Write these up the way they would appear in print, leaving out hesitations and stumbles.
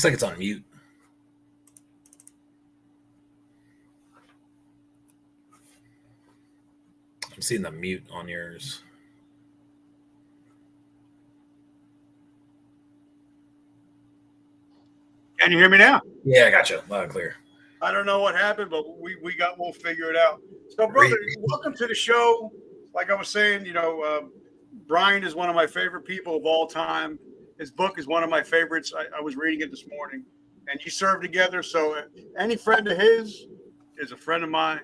Looks like it's on mute. I'm seeing the mute on yours. Can you hear me now? Yeah, I got you. Loud and clear. I don't know what happened, but we'll figure it out. So, brother, welcome to the show. Like I was saying, Brian is one of my favorite people of all time. His book is one of my favorites. I was reading it this morning, and you served together. So, any friend of his is a friend of mine.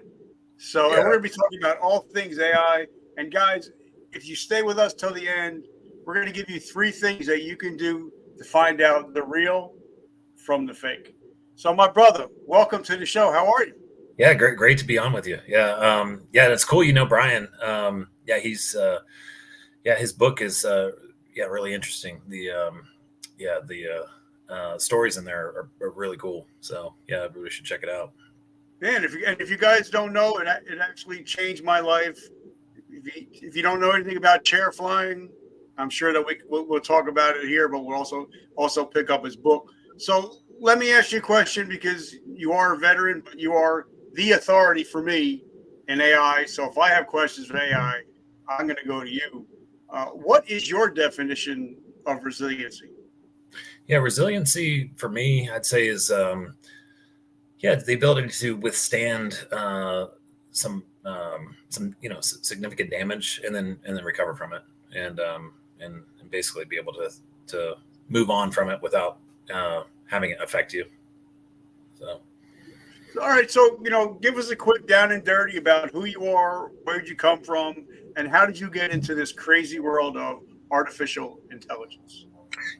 So, and we're going to be talking about all things AI. And guys, if you stay with us till the end, we're going to give you 3 things that you can do to find out the real from the fake. So, my brother, welcome to the show. How are you? Yeah, great to be on with you. Yeah, that's cool. Brian. He's his book is really interesting. The stories in there are really cool. So yeah, everybody should check it out. Man, if you guys don't know, it actually changed my life. If you don't know anything about chair flying, I'm sure that we'll talk about it here, but we'll also pick up his book. So let me ask you a question, because you are a veteran, but you are the authority for me in AI. So if I have questions for AI, I'm going to go to you. What is your definition of resiliency? Yeah, resiliency for me, I'd say is it's the ability to withstand some significant damage and then recover from it, and basically be able to move on from it without having it affect you. So, all right. So, give us a quick down and dirty about who you are, where did you come from, and how did you get into this crazy world of artificial intelligence?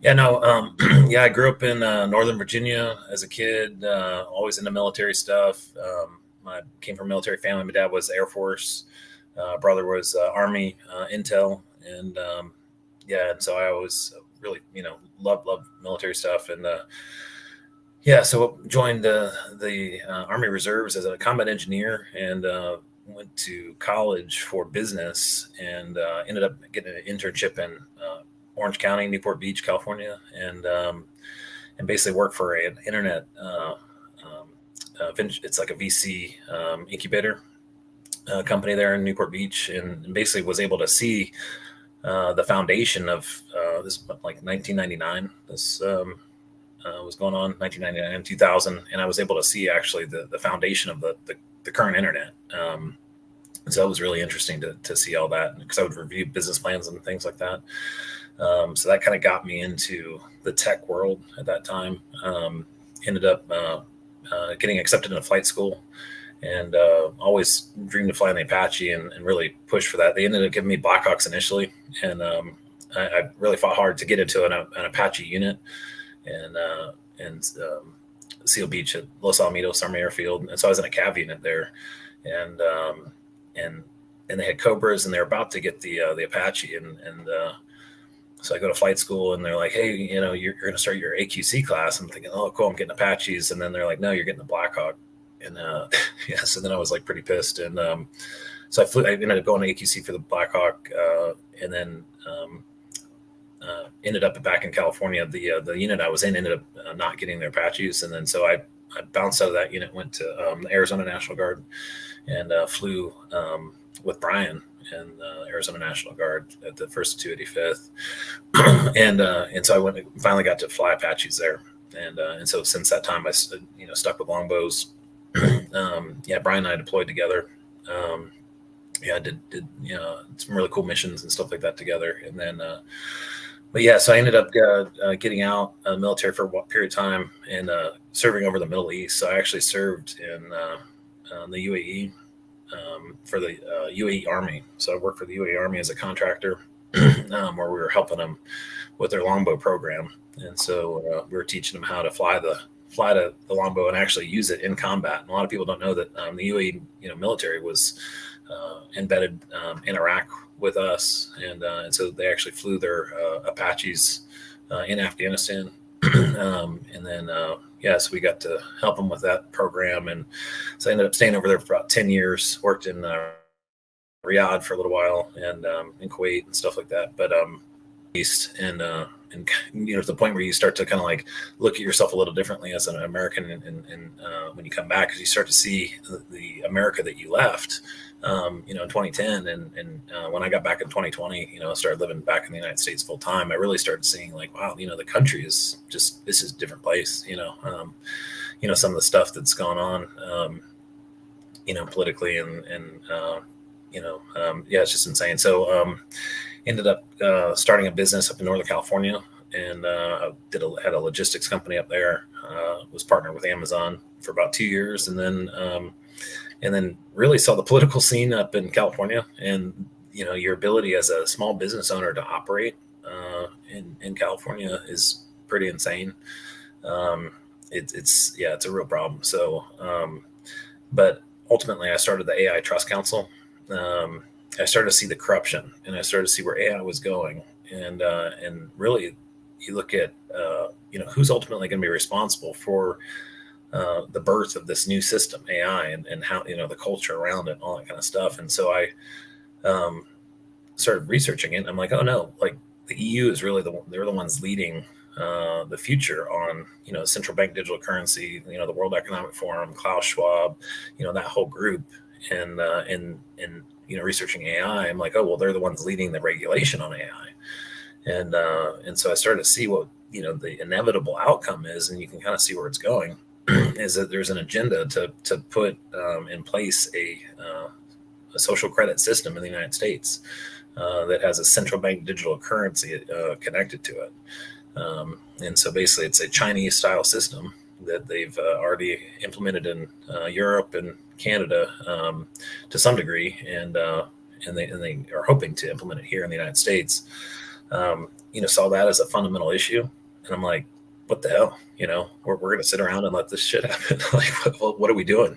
Yeah, no, I grew up in Northern Virginia as a kid, always into military stuff. I came from a military family. My dad was Air Force, brother was Army, Intel, and and so I always really, loved military stuff. And so joined the Army Reserves as a combat engineer, and went to college for business, and ended up getting an internship in Orange County, Newport Beach, California, and basically worked for an internet. It's like a VC incubator company there in Newport Beach, and basically was able to see the foundation of this, like 1999. This was going on 1999, 2000, and I was able to see actually the foundation of the current internet. And so it was really interesting to see all that, because I would review business plans and things like that. So that kind of got me into the tech world at that time. Ended up getting accepted in a flight school, and always dreamed of flying the Apache, and really pushed for that. They ended up giving me Blackhawks initially, and I really fought hard to get into an Apache unit, and Seal Beach at Los Alamitos Army Airfield. And so I was in a Cav unit there, and they had Cobras, and they were about to get the Apache, and so I go to flight school, and they're like, hey, you're going to start your AQC class. I'm thinking, oh, cool, I'm getting Apaches. And then they're like, no, you're getting the Blackhawk. And so then I was like pretty pissed. And so I ended up going to AQC for the Blackhawk, and then ended up back in California. The unit I was in ended up not getting their Apaches. And then so I bounced out of that unit, went to the Arizona National Guard, and flew with Brian and Arizona National Guard at the 1st 285th, and so I finally got to fly Apaches there, and so since that time I stuck with longbows. Brian and I deployed together. Did some really cool missions and stuff like that together, and then so I ended up getting out of the military for a period of time, and serving over the Middle East. So I actually served in the UAE. For the UAE Army. So I worked for the UAE Army as a contractor, where we were helping them with their longbow program. And so we were teaching them how to fly the longbow and actually use it in combat. And a lot of people don't know that the UAE military was embedded in Iraq with us, and so they actually flew their Apaches in Afghanistan, and then so we got to help them with that program. And so I ended up staying over there for about 10 years, worked in Riyadh for a little while, and in Kuwait and stuff like that. But East, and to the point where you start to kind of like look at yourself a little differently as an American, and when you come back, because you start to see the America that you left, in 2010, and when I got back in 2020, started living back in the United States full time, I really started seeing like, wow, the country is this is a different place, some of the stuff that's gone on, politically, yeah, it's just insane. So, ended up starting a business up in Northern California, and had a logistics company up there. Was partnered with Amazon for about 2 years, and then really saw the political scene up in California, and your ability as a small business owner to operate in California is pretty insane. It's a real problem. So, but ultimately, I started the AI Trust Council. I started to see the corruption, and I started to see where AI was going, and really, you look at who's ultimately going to be responsible for the birth of this new system, AI, and how the culture around it, and all that kind of stuff. And so I started researching it. And I'm like, oh no, like the EU is really they're the ones leading the future on central bank digital currency. The World Economic Forum, Klaus Schwab, that whole group, and researching AI. I'm like, oh well, they're the ones leading the regulation on AI, and so I started to see what the inevitable outcome is, and you can kind of see where it's going. Is that there's an agenda to put in place a social credit system in the United States that has a central bank digital currency connected to it. And so basically it's a Chinese style system that they've already implemented in Europe and Canada to some degree, and they are hoping to implement it here in the United States. Saw that as a fundamental issue, and I'm like, what the hell? We're going to sit around and let this shit happen. Like, what are we doing?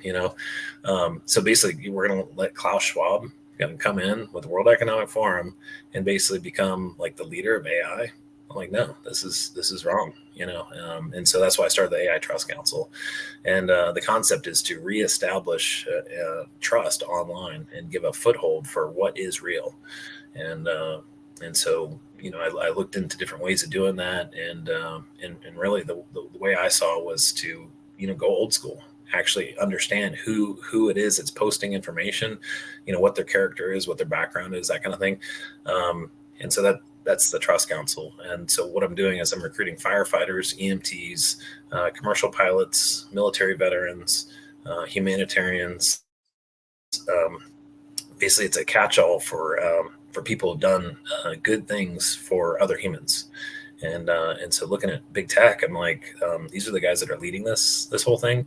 So basically, we're going to let Klaus Schwab come in with the World Economic Forum and basically become like the leader of AI. I'm like, no, this is wrong. And so that's why I started the AI Trust Council, and the concept is to reestablish trust online and give a foothold for what is real, and so I looked into different ways of doing that, and really the way I saw was to go old school, actually understand who it is that's posting information, what their character is, what their background is, that kind of thing, and so that's the Trust Council. And so what I'm doing is I'm recruiting firefighters, EMTs, commercial pilots, military veterans, humanitarians. Basically, it's a catch-all for people who've done good things for other humans. And so looking at big tech, I'm like, these are the guys that are leading this whole thing.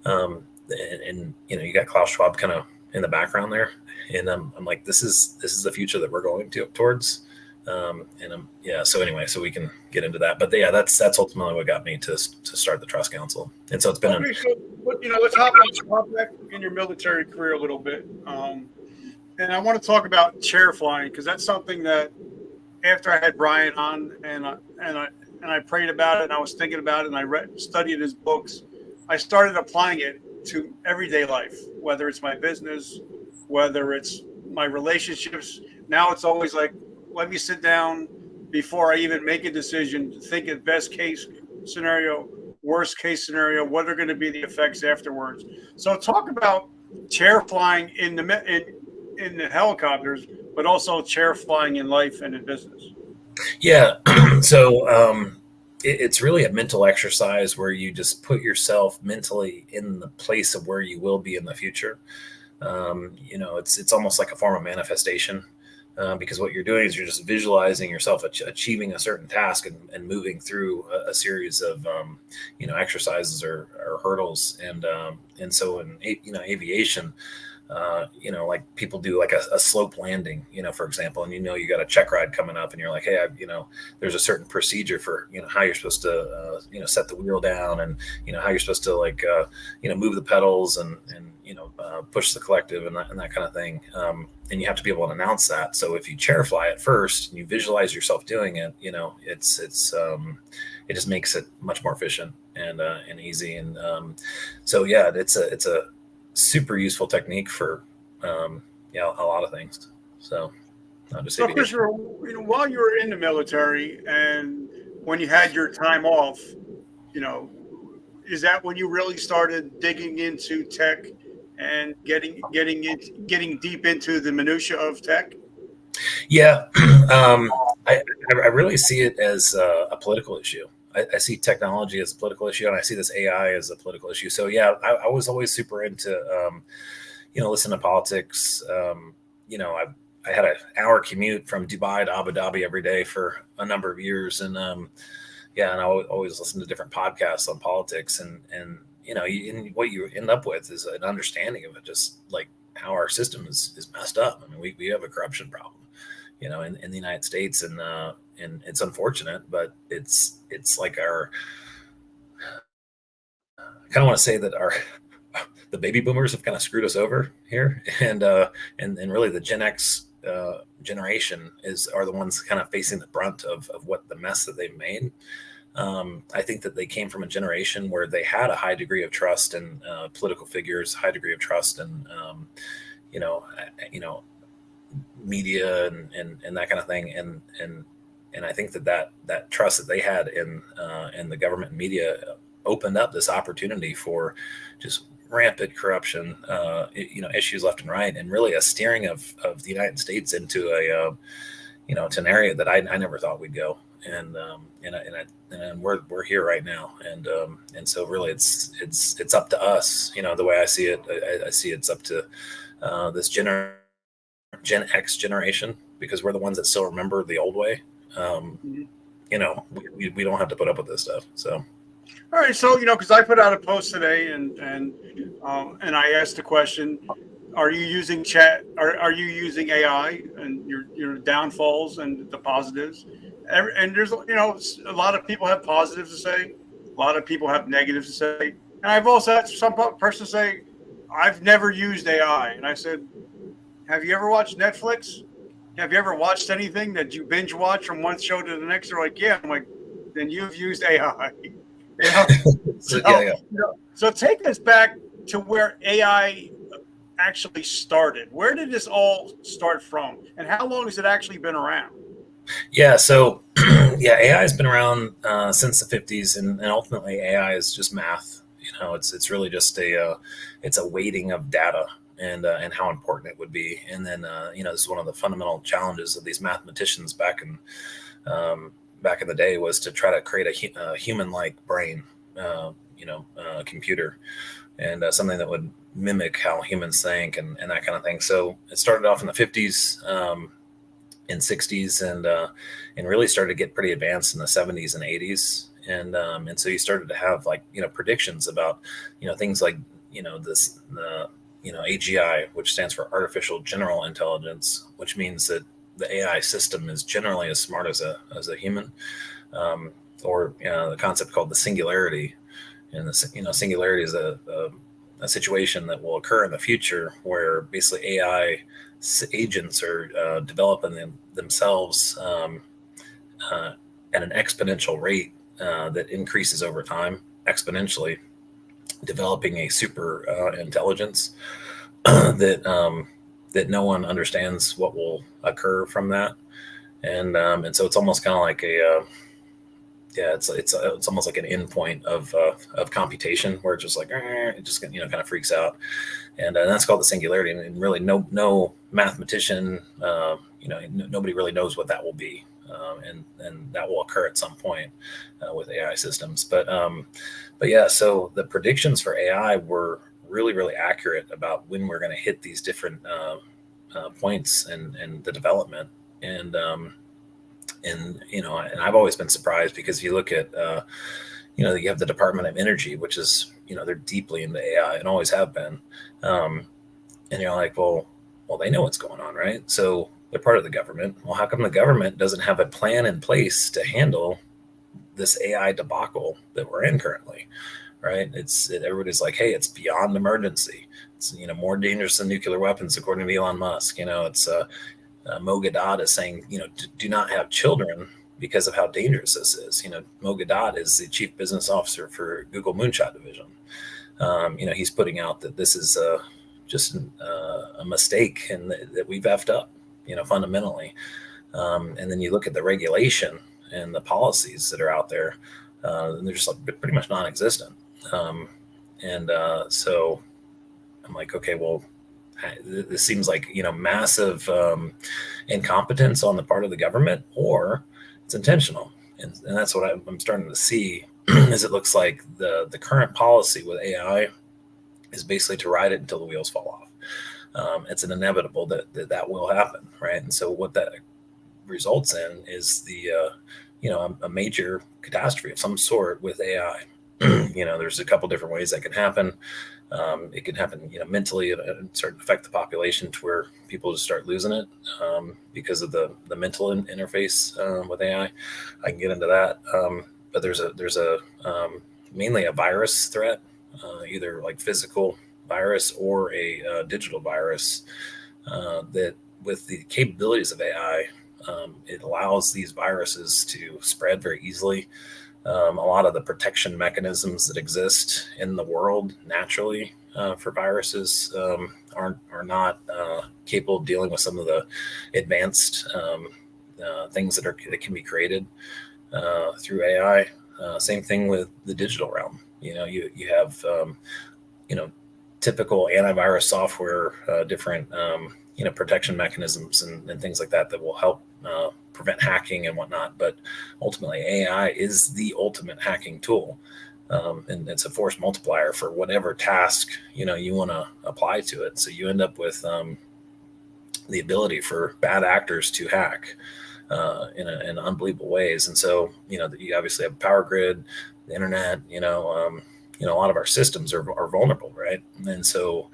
And you got Klaus Schwab kind of in the background there, and I'm like, this is the future that we're going towards. So anyway, so we can get into that, but yeah, that's ultimately what got me to start the Trust Council. And so it's been let's hop back in your military career a little bit, and I want to talk about chair flying, because that's something that after I had Brian on and I prayed about it, and I was thinking about it, and I studied his books, I started applying it to everyday life, whether it's my business, whether it's my relationships. Now it's always like, let me sit down before I even make a decision, think of best case scenario, worst case scenario, what are going to be the effects afterwards. So talk about chair flying in the helicopters, but also chair flying in life and in business. Yeah. So it's really a mental exercise where you just put yourself mentally in the place of where you will be in the future. It's almost like a form of manifestation. Because what you're doing is you're just visualizing yourself achieving a certain task and moving through a series of exercises or hurdles, and so in aviation, like people do like a slope landing, for example, and you got a check ride coming up, and you're like, hey, there's a certain procedure for how you're supposed to set the wheel down, and how you're supposed to move the pedals and push the collective and that kind of thing. And you have to be able to announce that. So if you chair fly it first and you visualize yourself doing it, it just makes it much more efficient and easy. And so yeah, it's a super useful technique for a lot of things. So not just Christopher, while you were in the military and when you had your time off, you know, is that when you really started digging into tech and getting deep into the minutia of tech? Yeah, I really see it as a political issue. I see technology as a political issue, and I see this AI as a political issue. So yeah, I was always super into listen to politics. I had an hour commute from Dubai to Abu Dhabi every day for a number of years, and and I always listen to different podcasts on politics, and and what you end up with is an understanding of it, just like how our system is messed up. I mean, we have a corruption problem, in the United States, and it's unfortunate, but it's like our, I kind of want to say that our the baby boomers have kind of screwed us over here, and really the Gen X generation are the ones kind of facing the brunt of what the mess that they've made. I think that they came from a generation where they had a high degree of trust in political figures, high degree of trust in you know, media and that kind of thing, and I think that trust that they had in the government and media opened up this opportunity for just rampant corruption, issues left and right, and really a steering of the United States into to an area that I never thought we'd go, and we're here right now, and so really it's up to us, the way I see it. I see it's up to this Gen X generation, because we're the ones that still remember the old way. We don't have to put up with this stuff. So. All right, so because I put out a post today, and I asked the question: are you using chat? Are you using AI, and your downfalls and the positives? And there's a lot of people have positives to say, a lot of people have negatives to say, and I've also had some person say, "I've never used AI," and I said, "Have you ever watched Netflix? Have you ever watched anything that you binge watch from one show to the next?" They're like, "Yeah." I'm like, "Then you've used AI." So take us back to where AI actually started. Where did this all start from, and how long has it actually been around? Yeah, so AI has been around since the 50s, and ultimately AI is just math. It's really just it's a weighting of data and how important it would be. And then this is one of the fundamental challenges of these mathematicians back in the day, was to try to create a human-like brain, computer, and something that would mimic how humans think and that kind of thing. So it started off in the 50s and 60s, and really started to get pretty advanced in the 70s and 80s. And so you started to have predictions about things like AGI, which stands for artificial general intelligence, which means that the AI system is generally as smart as a human, or the concept called the singularity. And the singularity is a situation that will occur in the future, where basically AI agents are developing themselves at an exponential rate that increases over time exponentially, developing a super intelligence that no one understands what will occur from that, and so it's almost kind of like it's almost like an endpoint of computation, where it's just like it just kind of freaks out, and that's called the singularity. And really, no mathematician, nobody really knows what that will be, and that will occur at some point with AI systems. But yeah, so the predictions for AI were really, really accurate about when we're going to hit these different points in the development. And I've always been surprised, because if you look at, you have the Department of Energy, which is, they're deeply into AI and always have been. And you're like, well, they know what's going on, right? So they're part of the government. Well, how come the government doesn't have a plan in place to handle this AI debacle that we're in currently? Right? Everybody's like, hey, it's beyond emergency. It's more dangerous than nuclear weapons, according to Elon Musk. It's Mo Gadot is saying, do not have children because of how dangerous this is. Mo Gadot is the chief business officer for Google Moonshot division. He's putting out that this is just a mistake, and that we've effed up, fundamentally. And then you look at the regulation, and the policies that are out there, they're just like pretty much non-existent. So I'm like, okay, well, this seems like, massive incompetence on the part of the government, or it's intentional. And that's what I'm starting to see is it looks like the current policy with AI is basically to ride it until the wheels fall off. It's an inevitable that will happen, right? And so what that results in is a major catastrophe of some sort with AI. There's a couple different ways that can happen. It can happen, mentally, and start to affect the population to where people just start losing it because of the mental interface with AI. I can get into that, but there's a mainly a virus threat, either like physical virus or a digital virus that, with the capabilities of AI, it allows these viruses to spread very easily. A lot of the protection mechanisms that exist in the world naturally for viruses are not capable of dealing with some of the advanced things that can be created through AI. Same thing with the digital realm. You have typical antivirus software, different protection mechanisms and things like that will help prevent hacking and whatnot. But ultimately, AI is the ultimate hacking tool, and it's a force multiplier for whatever task you want to apply to it. So you end up with the ability for bad actors to hack in unbelievable ways. And so you obviously have power grid, the internet. A lot of our systems are vulnerable, right? And so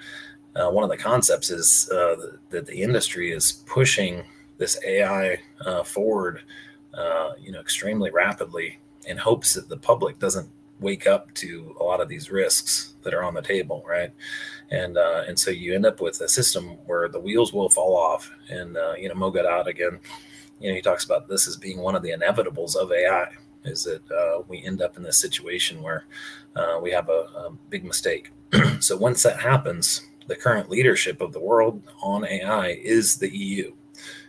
one of the concepts is that the industry is pushing this AI forward, extremely rapidly, in hopes that the public doesn't wake up to a lot of these risks that are on the table, right? And so you end up with a system where the wheels will fall off. And Mo Gadot, again, he talks about this as being one of the inevitables of AI, is that we end up in this situation where we have a big mistake. So once that happens, the current leadership of the world on AI is the EU.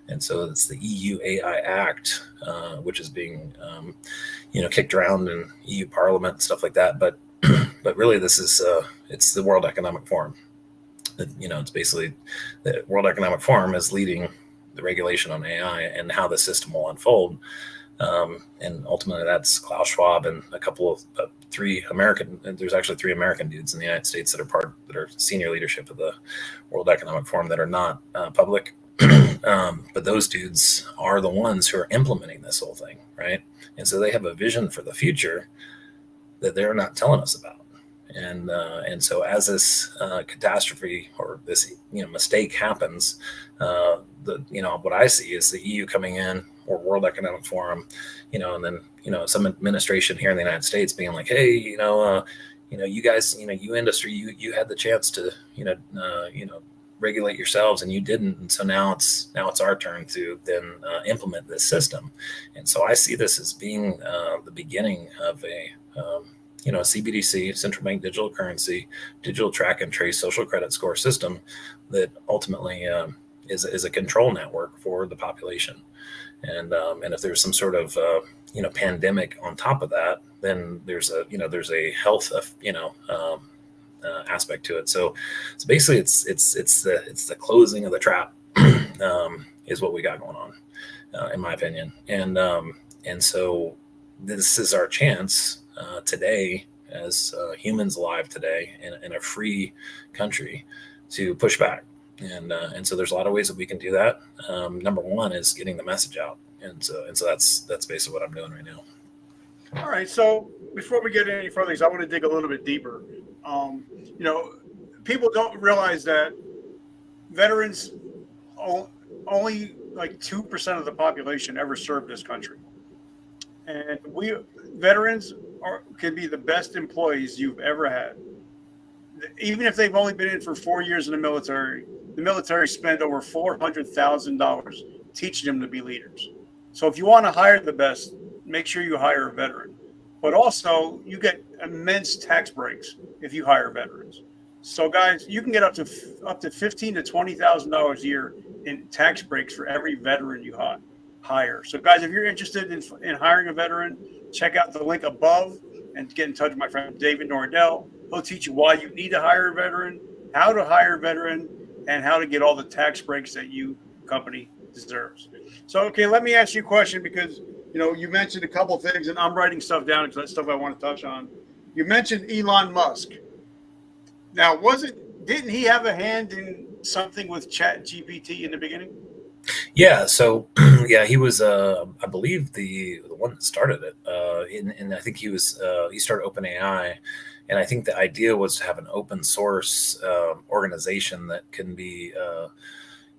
And so it's the EU AI Act, which is being, kicked around in EU Parliament and stuff like that. But really, this is it's the World Economic Forum. It's basically the World Economic Forum is leading the regulation on AI and how the system will unfold. And ultimately, that's Klaus Schwab and a couple of there's actually three American dudes in the United States that are senior leadership of the World Economic Forum that are not public. But those dudes are the ones who are implementing this whole thing, right? And so they have a vision for the future that they're not telling us about. And so as this catastrophe or this mistake happens, what I see is the EU coming in, or World Economic Forum, and then some administration here in the United States being like, hey, you guys, you industry, you had the chance to regulate yourselves and you didn't, and so now it's our turn to then implement this system. And so I see this as being the beginning of a CBDC, central bank digital currency, digital track and trace social credit score system that ultimately is a control network for the population. And if there's some sort of pandemic on top of that, then there's a health aspect to it. So basically it's the closing of the trap is what we got going on, in my opinion. And so this is our chance today, as humans alive today in a free country, to push back. And so there's a lot of ways that we can do that. Number one is getting the message out. And so that's basically what I'm doing right now. All right. So before we get any further, I want to dig a little bit deeper. People don't realize that veterans, only like 2% of the population ever served this country. And veterans can be the best employees you've ever had. Even if they've only been in for 4 years in the military spent over $400,000 teaching them to be leaders. So if you want to hire the best, make sure you hire a veteran. But also, you get immense tax breaks if you hire veterans. So guys, you can get up to $15,000 to $20,000 a year in tax breaks for every veteran you hire. So, guys, if you're interested in hiring a veteran, check out the link above and get in touch with my friend David Nordel. He'll teach you why you need to hire a veteran, how to hire a veteran, and how to get all the tax breaks that you company deserves. So, okay, let me ask you a question because, you mentioned a couple of things, and I'm writing stuff down because that's stuff I want to touch on. You mentioned Elon Musk. Now, didn't he have a hand in something with Chat GPT in the beginning? Yeah. So, yeah, he was, I believe, the one that started it. And I think he started OpenAI. And I think the idea was to have an open source organization that can be,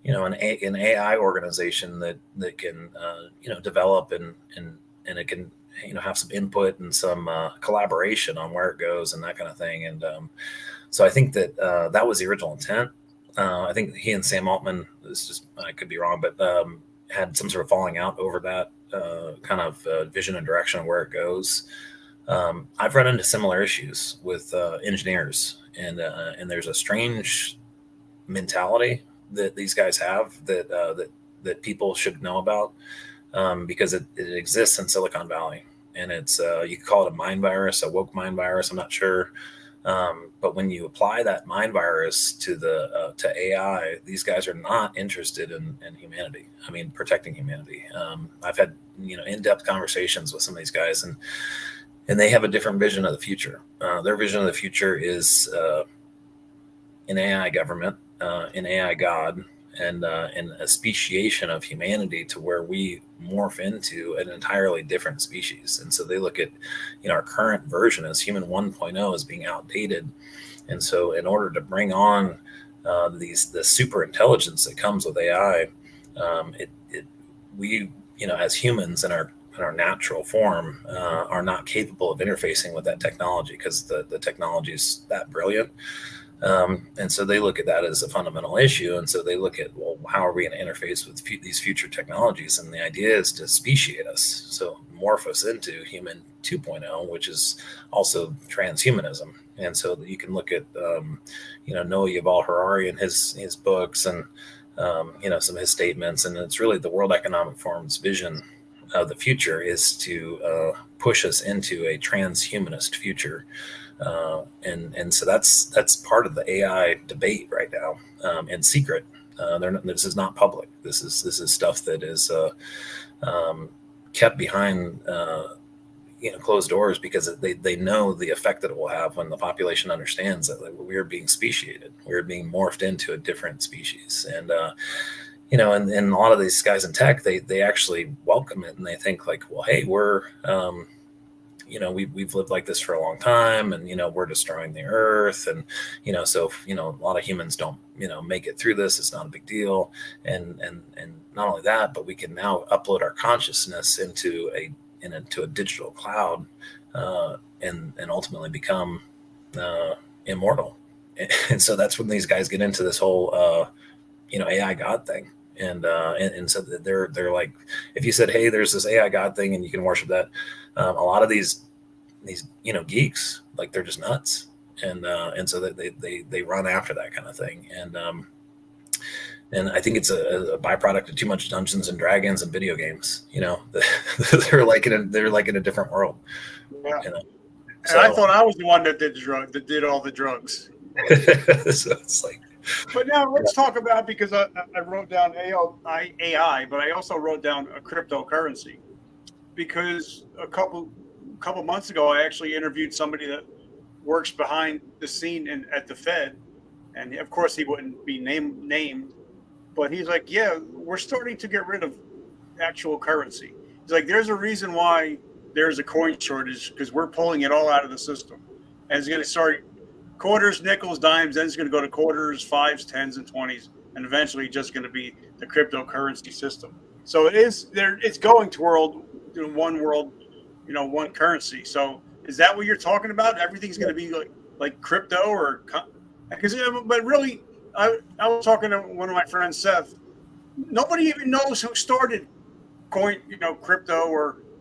an AI organization that can, develop and it can, have some input and some collaboration on where it goes and that kind of thing. And so I think that that was the original intent. I think he and Sam Altman, I could be wrong, but had some sort of falling out over that kind of vision and direction of where it goes. I've run into similar issues with engineers, and there's a strange mentality that these guys have that people should know about because it exists in Silicon Valley, and it's you could call it a mind virus, a woke mind virus. I'm not sure. But when you apply that mind virus to to AI, these guys are not interested in humanity. I mean, protecting humanity. I've had in-depth conversations with some of these guys, and they have a different vision of the future. Their vision of the future is an AI government, an AI God, and a speciation of humanity to where we morph into an entirely different species. And so they look at our current version as human 1.0 as being outdated. And so in order to bring on the super intelligence that comes with AI, we as humans in our natural form are not capable of interfacing with that technology because the technology is that brilliant. And so they look at that as a fundamental issue. And so they look at, well, how are we going to interface with these future technologies? And the idea is to speciate us, so morph us into human 2.0, which is also transhumanism. And so you can look at, Noah Yuval Harari and his books and, some of his statements. And it's really the World Economic Forum's vision of the future is to push us into a transhumanist future. And so that's part of the AI debate right now, in secret. This is not public. This is stuff that is kept behind closed doors because they know the effect that it will have when the population understands that we are being speciated, we're being morphed into a different species. And and a lot of these guys in tech, they actually welcome it, and they think like, well, hey, we're we've lived like this for a long time, and we're destroying the earth, and so if, a lot of humans don't make it through this, it's not a big deal. And not only that, but we can now upload our consciousness into a digital cloud, and ultimately become immortal. And so that's when these guys get into this whole AI God thing. And so they're like, if you said, hey, there's this AI God thing and you can worship that, a lot of these geeks, like, they're just nuts, and so they run after that kind of thing. And I think it's a byproduct of too much Dungeons and Dragons and video games. They're like in a different world. Yeah. So, and I thought I was the one that did all the drugs. So it's like. But now let's talk about, because I wrote down AI, but I also wrote down a cryptocurrency, because a couple months ago I actually interviewed somebody that works behind the scene at the Fed, and of course he wouldn't be named, but he's like, yeah, we're starting to get rid of actual currency. He's like, there's a reason why there's a coin shortage, because we're pulling it all out of the system, and it's going to start quarters, nickels, dimes, then it's going to go to quarters, fives, tens, and 20s, and eventually just going to be the cryptocurrency system. So it's going toward one world, one currency. So is that what you're talking about? Everything's going to be like crypto, or because, but really, I was talking to one of my friends, Seth. Nobody even knows who started crypto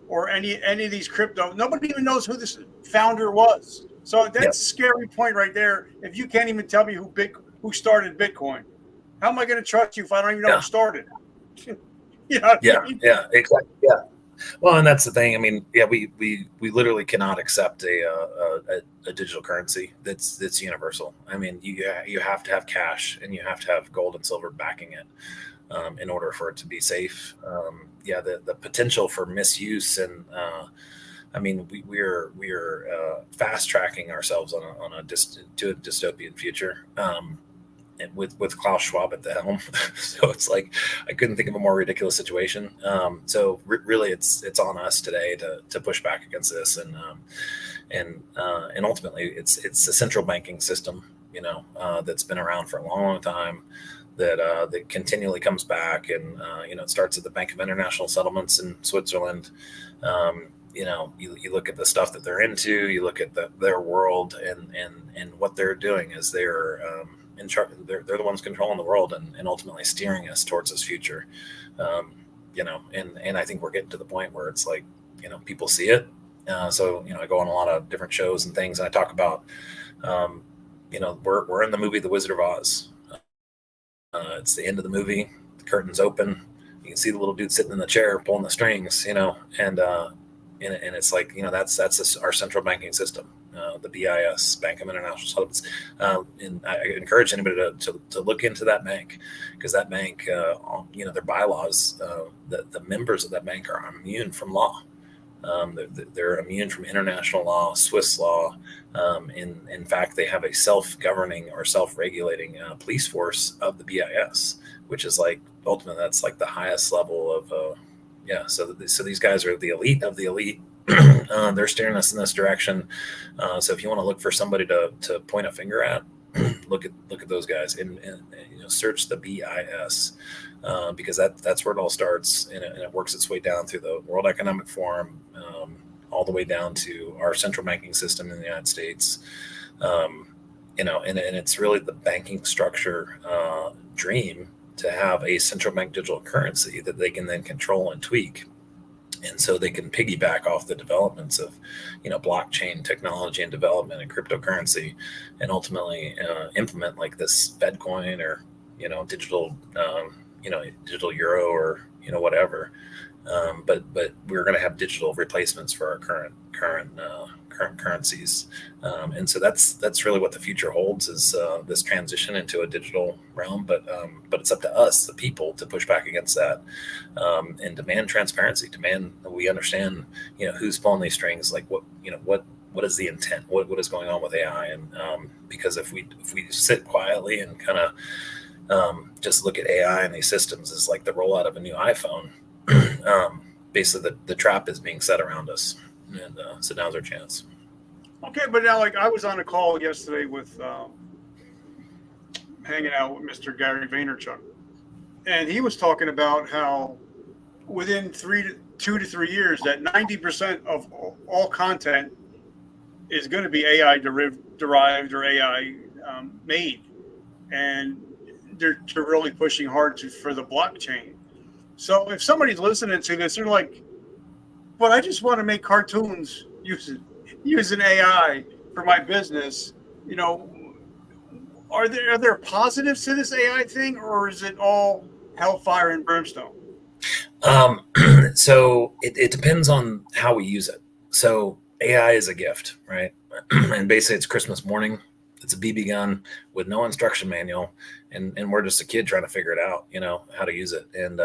or any of these crypto. Nobody even knows who this founder was. So that's a scary point right there. If you can't even tell me who started Bitcoin, how am I going to trust you if I don't even know who started? You know what I Yeah, mean? yeah, exactly. Yeah. Well, and that's the thing. I mean, yeah, we literally cannot accept a digital currency that's universal. I mean, you have to have cash and you have to have gold and silver backing it in order for it to be safe. Yeah, the potential for misuse and I mean, we're fast tracking ourselves to a dystopian future. And with Klaus Schwab at the helm. So it's like I couldn't think of a more ridiculous situation. Really, it's on us today to push back against this, and ultimately, it's a central banking system, that's been around for a long, long time. That continually comes back, and it starts at the Bank of International Settlements in Switzerland. You look at the stuff that they're into, you look at their world, and what they're doing is they're in charge. They're the ones controlling the world and ultimately steering us towards this future. And I think we're getting to the point where it's like, people see it. So I go on a lot of different shows and things, and I talk about, we're in the movie The Wizard of Oz. It's the end of the movie. The curtains open. You can see the little dude sitting in the chair pulling the strings, and it's like, that's our central banking system, the BIS, Bank of International Settlements. And I encourage anybody to look into that bank, because that bank, their bylaws, the members of that bank are immune from law. They're immune from international law, Swiss law. In fact, they have a self-governing or self-regulating police force of the BIS, which is like ultimately that's like the highest level of. So these guys are the elite of the elite. They're steering us in this direction. So if you want to look for somebody to point a finger at, look at those guys and search the BIS, because that's where it all starts, and it works its way down through the World Economic Forum, all the way down to our central banking system in the United States. And it's really the banking structure dream to have a central bank digital currency that they can then control and tweak. And so they can piggyback off the developments of, blockchain technology and development and cryptocurrency, and ultimately implement like this Fed coin or, digital, digital euro or, whatever. But we're going to have digital replacements for our current currencies, and so that's really what the future holds, is this transition into a digital realm. But it's up to us, the people, to push back against that, and demand transparency. Demand that we understand, who's pulling these strings, like what is the intent, what is going on with AI, and because if we sit quietly and kind of just look at AI and these systems as like the rollout of a new iPhone. Basically, the trap is being set around us, and so now's our chance. Okay, but now, like, I was on a call yesterday with hanging out with Mr. Gary Vaynerchuk, and he was talking about how within 2 to 3 years, that 90% of all content is going to be AI derived or AI made, and they're really pushing hard for the blockchain. So if somebody's listening to this, they're like, "But I just want to make cartoons using AI for my business." Are there positives to this AI thing, or is it all hellfire and brimstone? So it depends on how we use it. So AI is a gift, right? And basically, it's Christmas morning. It's a BB gun with no instruction manual, and we're just a kid trying to figure it out, how to use it. And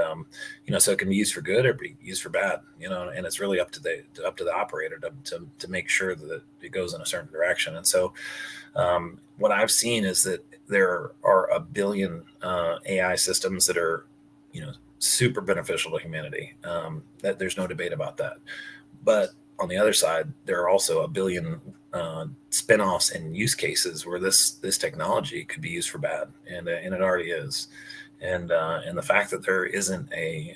so it can be used for good or be used for bad, and it's really up to the operator to make sure that it goes in a certain direction. And so what I've seen is that there are a billion AI systems that are super beneficial to humanity. That there's no debate about that. But on the other side, there are also a billion spin-offs and use cases where this technology could be used for bad, and it already is. And the fact that there isn't a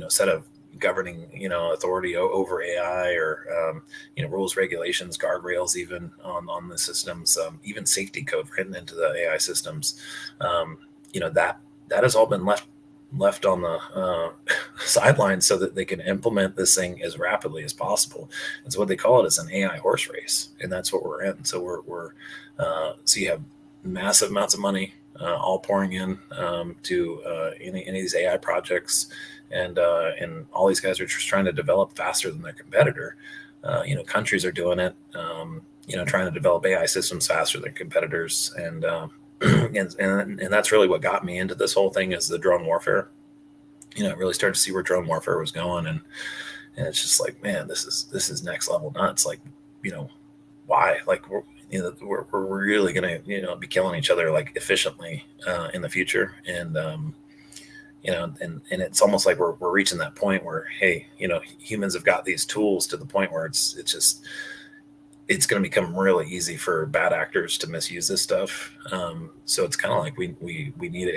set of governing authority over AI, or rules, regulations, guardrails, even on the systems, even safety code written into the AI systems, that has all been left on the sidelines so that they can implement this thing as rapidly as possible. And so what they call it is an AI horse race, and that's what we're in. So we're so you have massive amounts of money all pouring in to any of these AI projects, and all these guys are just trying to develop faster than their competitor. Countries are doing it. Trying to develop AI systems faster than competitors, and and that's really what got me into this whole thing, is the drone warfare. I really started to see where drone warfare was going, and it's just like, man, this is next level nuts. Like, why? Like, we're really gonna be killing each other like efficiently in the future, and and it's almost like we're reaching that point where, hey, humans have got these tools to the point where it's going to become really easy for bad actors to misuse this stuff. So it's kind of like we need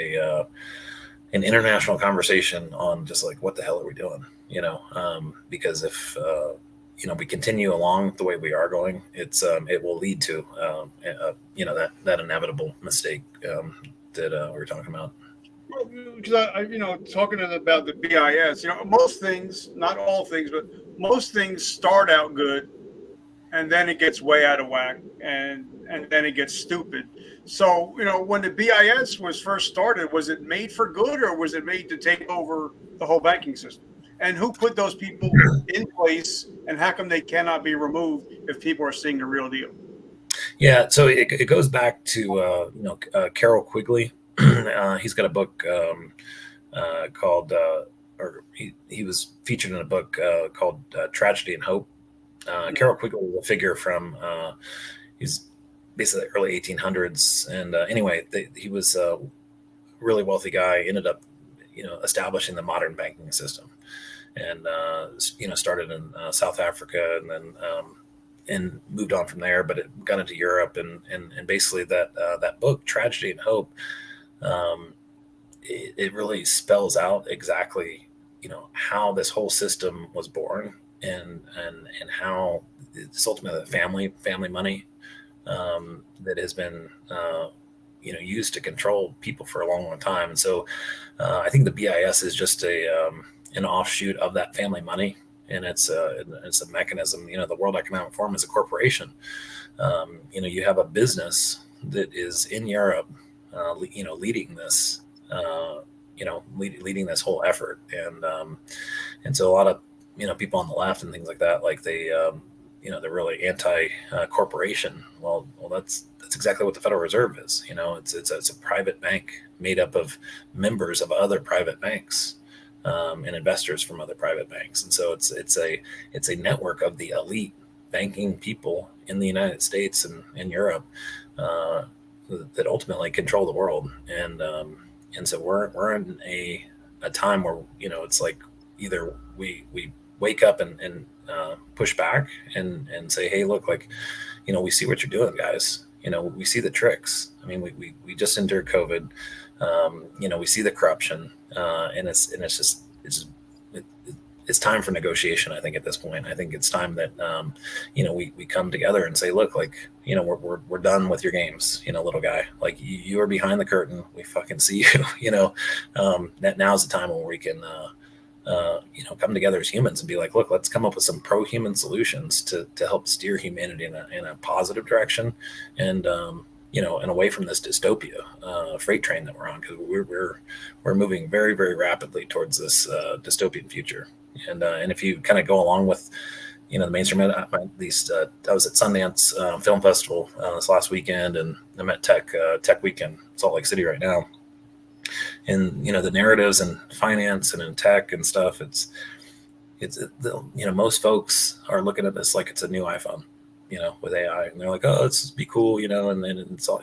an international conversation on just like, what the hell are we doing? Because if we continue along the way we are going, it will lead to that inevitable mistake that we were talking about. Because talking about the BIS, most things, not all things, but most things start out good, and then it gets way out of whack, and then it gets stupid. So, when the BIS was first started, was it made for good, or was it made to take over the whole banking system? And who put those people in place, and how come they cannot be removed if people are seeing the real deal? Yeah, so it goes back to Carol Quigley. He's got a book called, or he was featured in a book called Tragedy and Hope. Carol Quigley was a figure from he's basically early 1800s, and anyway, he was a really wealthy guy. Ended up establishing the modern banking system, and started in South Africa, and then and moved on from there. But it got into Europe, and basically that book, Tragedy and Hope, it really spells out exactly how this whole system was born, and how it's ultimately family money that has been used to control people for a long time. And so I think the BIS is just an offshoot of that family money, and it's a mechanism. The World Economic Forum is a corporation. You have a business that is in Europe, leading this, leading this whole effort, and so a lot of people on the left and things like that, like they're really anti-corporation. Well, that's exactly what the Federal Reserve is. It's a private bank made up of members of other private banks, and investors from other private banks, and so it's a network of the elite banking people in the United States and Europe that ultimately control the world, and so we're in a time where it's like, either we wake up and push back and say, hey, look, like, we see what you're doing, guys. We see the tricks. I mean, we just endured COVID. We see the corruption, and it's time for negotiation. I think at this point, I think it's time that we come together and say, look, like, we're done with your games, little guy. Like, you are behind the curtain. We fucking see you. That now's the time when we can come together as humans and be like, look, let's come up with some pro-human solutions to help steer humanity in a positive direction, and and away from this dystopia freight train that we're on, because we're moving very, very rapidly towards this dystopian future. And if you kind of go along with the mainstream, at least I was at Sundance Film Festival this last weekend, and I'm at Tech Weekend, Salt Lake City right now. And the narratives in finance and in tech and stuff, it's most folks are looking at this like it's a new iPhone, with AI, and they're like, oh, let's just be cool, and then it's all,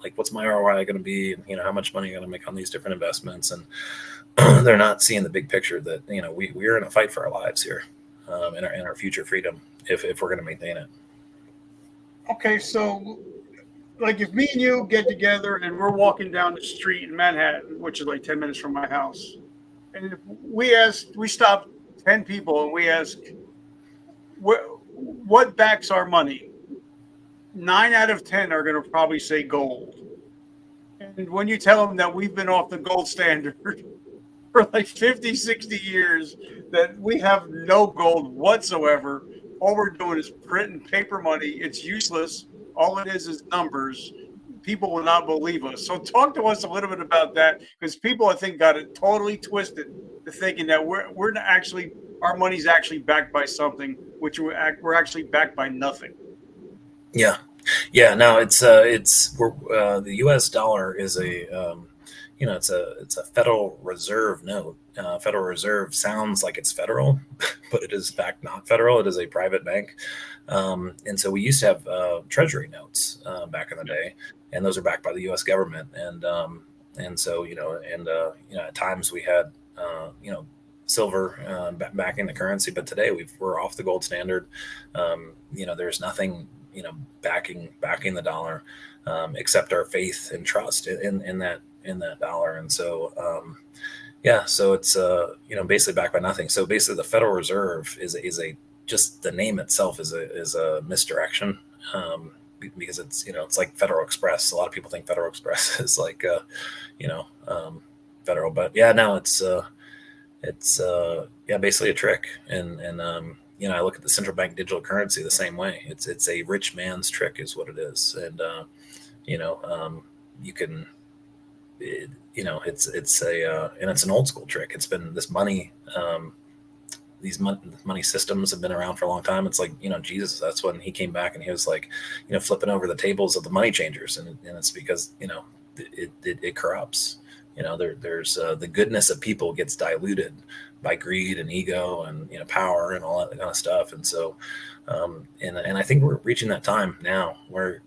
like, what's my ROI going to be, and how much money I'm going to make on these different investments, and they're not seeing the big picture that we're in a fight for our lives here, and our future freedom, if we're going to maintain it. Okay, so, like, if me and you get together and we're walking down the street in Manhattan, which is like 10 minutes from my house, and if we stop 10 people and we ask, what backs our money? 9 out of 10 are going to probably say gold. And when you tell them that we've been off the gold standard for like 50, 60 years, that we have no gold whatsoever, all we're doing is printing paper money. It's useless. All it is numbers. people will not believe us. So talk to us a little bit about that, because people, I think, got it totally twisted to thinking that we're not actually, our money's actually backed by something, which we're actually backed by nothing. Yeah, no, the U.S. dollar is it's a Federal Reserve note. Federal Reserve sounds like it's federal, but it is in fact not federal. It is a private bank, and so we used to have Treasury notes back in the day, and those are backed by the U.S. government, and so at times we had silver backing the currency, but today we're off the gold standard. There's nothing backing the dollar except our faith and trust in that dollar. And so so it's basically backed by nothing. So basically the Federal Reserve is a just the name itself is a misdirection, because it's like Federal Express. A lot of people think Federal Express is like federal, but it's basically a trick. And I look at the central bank digital currency the same way. It's a rich man's trick is what it is. And you can it's an old school trick. It's been this money, these money systems have been around for a long time. It's like, Jesus, that's when he came back and he was like, flipping over the tables of the money changers. And it's because, it corrupts. There's the goodness of people gets diluted by greed and ego and power and all that kind of stuff. And so and I think we're reaching that time now where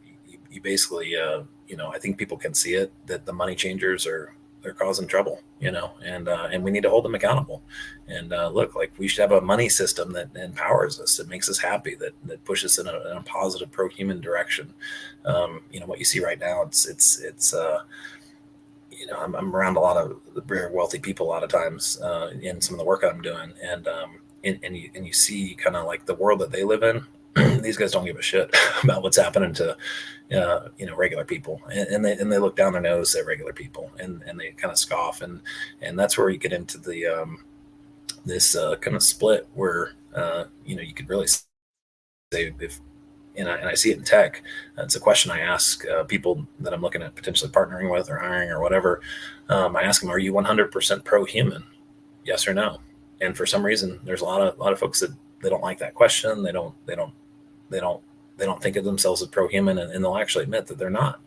you basically I think people can see it, that the money changers they're causing trouble, and we need to hold them accountable. And look, like, we should have a money system that empowers us, that makes us happy, that pushes us in a positive pro-human direction. What you see right now, it's I'm around a lot of very wealthy people a lot of times in some of the work I'm doing, and you see kind of like the world that they live in. These guys don't give a shit about what's happening to regular people, and they look down their nose at regular people, and they kind of scoff, and that's where you get into the this kind of split where you could really say, if and I see it in tech. It's a question I ask people that I'm looking at potentially partnering with or hiring or whatever. I ask them, are you 100% pro-human? Yes or no? And for some reason, there's a lot of folks that they don't like that question. They don't think of themselves as pro-human, and they'll actually admit that they're not.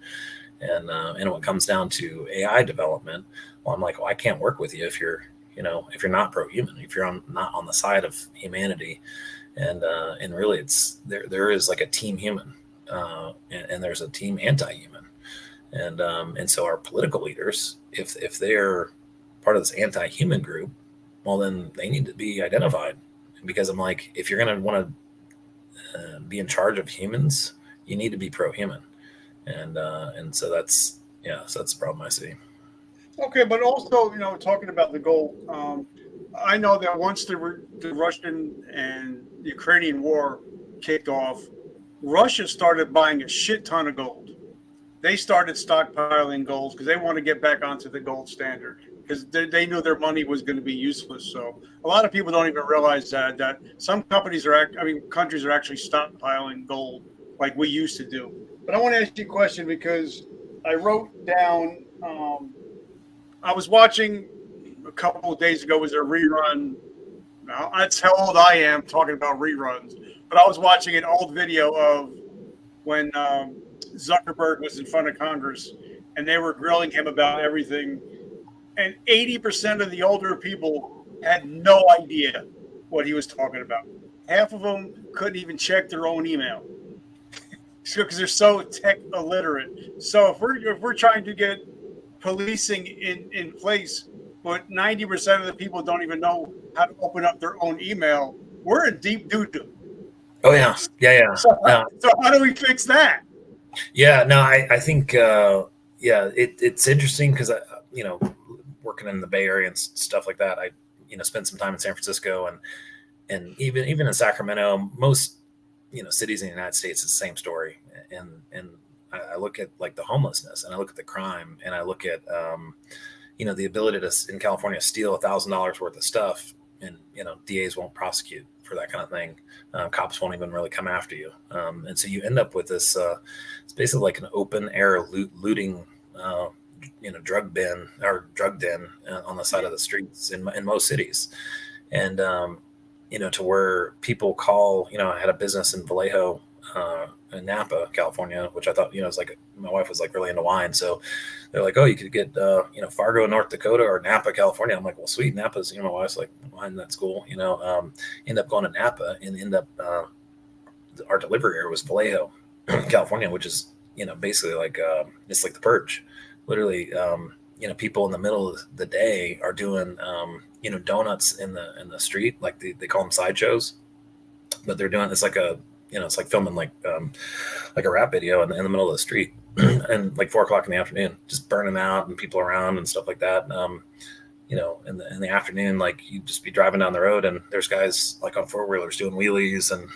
And when it comes down to AI development, well, I'm like, I can't work with you if you're not pro-human, if you're not on the side of humanity. And really, there is like a team human, and there's a team anti-human, and so our political leaders, if they're part of this anti-human group, well, then they need to be identified, because I'm like, if you're going to want to be in charge of humans, you need to be pro-human, and so that's the problem I see. Okay, but also, talking about the gold, I know that once the Russian and Ukrainian war kicked off, Russia started buying a shit ton of gold. They started stockpiling gold because they want to get back onto the gold standard, because they knew their money was going to be useless. So a lot of people don't even realize that some countries are actually stockpiling gold like we used to do. But I want to ask you a question, because I wrote down, I was watching a couple of days ago, was a rerun. Now, that's how old I am talking about reruns. But I was watching an old video of when Zuckerberg was in front of Congress, and they were grilling him about everything. And 80% of the older people had no idea what he was talking about. Half of them couldn't even check their own email because they're so tech illiterate. So if we're trying to get policing in place, but 90% of the people don't even know how to open up their own email, we're in deep doo-doo. Oh, yeah. So how do we fix that? Yeah, no, I think, it's interesting because, working in the Bay Area and stuff like that, I, spent some time in San Francisco and even in Sacramento. Most, cities in the United States, it's the same story. And I look at like the homelessness, and I look at the crime, and I look at, the ability to, in California, steal $1,000 worth of stuff, and, DAs won't prosecute for that kind of thing. Cops won't even really come after you. And so you end up with this, it's basically like an open air looting, drug bin or drug den on the side of the streets in most cities. And, to where people call, I had a business in Vallejo, in Napa, California, which I thought, it's like my wife was like really into wine. So they're like, oh, you could get, Fargo, North Dakota or Napa, California. I'm like, well, sweet. Napa's, my wife's like, wine, that's cool. End up going to Napa and our delivery area was Vallejo, California, which is, basically like, it's like the purge. Literally, people in the middle of the day are doing, donuts in the street, like they call them sideshows, but they're doing, it's like it's like filming like a rap video in the middle of the street and like 4 o'clock in the afternoon, just burning out and people around and stuff like that. In the afternoon, like you just be driving down the road and there's guys like on 4-wheelers doing wheelies and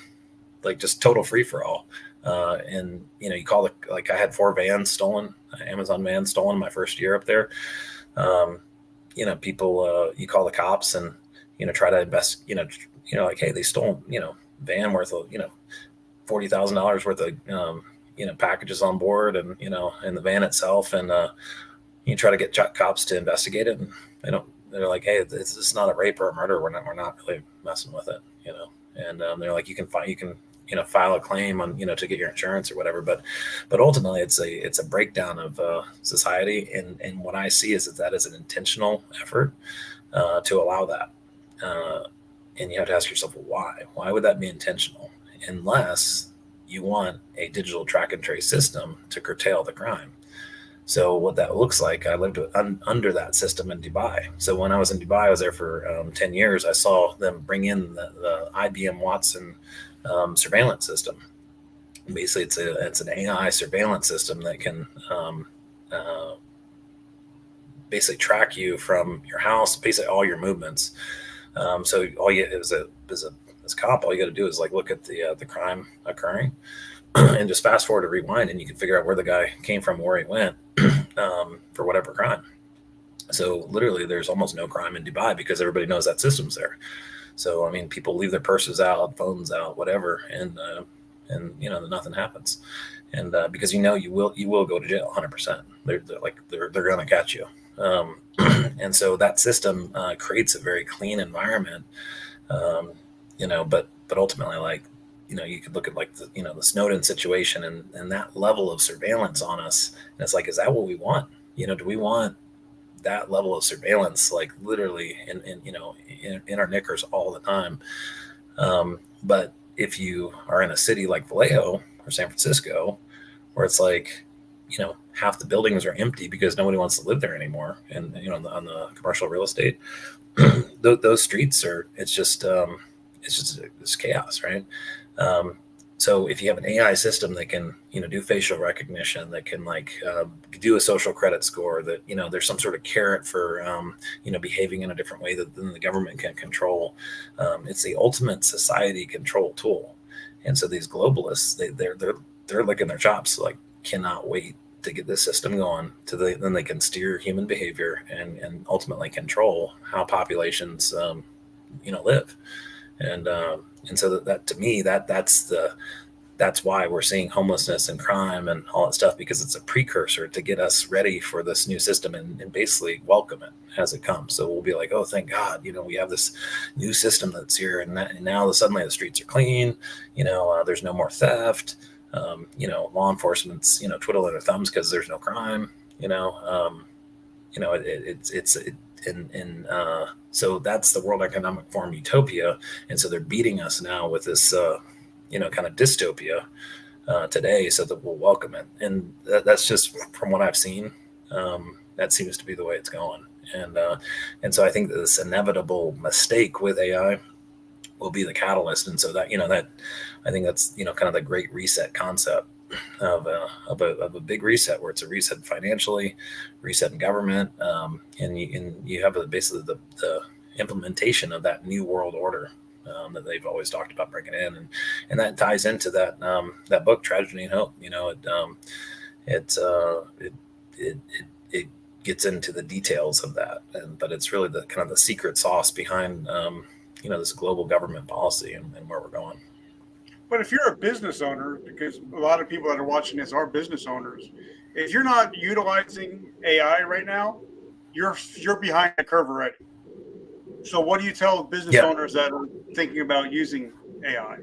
like just total free for all. And you call like I had 4 vans stolen, Amazon vans stolen my first year up there. People, you call the cops and, try to invest, like, hey, they stole, van worth of, $40,000 worth of, packages on board and, in the van itself. And, you try to get cops to investigate it and they're like, hey, this is not a rape or a murder. We're not really messing with it, and, they're like, you can file a claim on, to get your insurance or whatever. But ultimately it's a breakdown of, society. And what I see is that is an intentional effort, to allow that. And you have to ask yourself, well, why would that be intentional? Unless you want a digital track and trace system to curtail the crime. So what that looks like, I lived under that system in Dubai. So when I was in Dubai, I was there for 10 years. I saw them bring in the IBM Watson surveillance system. Basically, it's an AI surveillance system that can basically track you from your house, basically all your movements. So all you as a cop, all you got to do is like look at the crime occurring and just fast forward or rewind, and you can figure out where the guy came from, where he went for whatever crime. So literally, there's almost no crime in Dubai because everybody knows that system's there. So I mean, people leave their purses out, phones out, whatever, and nothing happens. And because you will go to jail 100%. They're going to catch you. And so that system creates a very clean environment. But ultimately, like, you could look at like the Snowden situation and that level of surveillance on us. And it's like, is that what we want? Do we want that level of surveillance, like literally in our knickers all the time? But if you are in a city like Vallejo or San Francisco, where it's like, half the buildings are empty because nobody wants to live there anymore. And, on the commercial real estate, those streets it's just chaos, right? So if you have an AI system that can, do facial recognition, that can do a social credit score, that, there's some sort of carrot for, behaving in a different way than the government can control. It's the ultimate society control tool. And so these globalists, they're licking their chops, like cannot wait to get this system going then they can steer human behavior and ultimately control how populations, live. And so that to me, that's why we're seeing homelessness and crime and all that stuff, because it's a precursor to get us ready for this new system and basically welcome it as it comes. So we'll be like, oh, thank God, we have this new system that's here. And now suddenly the streets are clean, there's no more theft. Law enforcement's, twiddling their thumbs because there's no crime, so that's the World Economic Forum utopia. And so they're beating us now with this, kind of dystopia today, so that we'll welcome it. And that's just from what I've seen. That seems to be the way it's going. And so I think that this inevitable mistake with AI will be the catalyst. And so that, that I think that's, kind of the great reset concept of a big reset, where it's a reset financially, reset in government, and you have basically the implementation of that new world order that they've always talked about bringing in, and that ties into that book, Tragedy and Hope. It gets into the details of that, but it's really the kind of the secret sauce behind this global government policy and where we're going. But if you're a business owner, because a lot of people that are watching this are business owners, if you're not utilizing AI right now, you're behind the curve already. So what do you tell business owners that are thinking about using AI?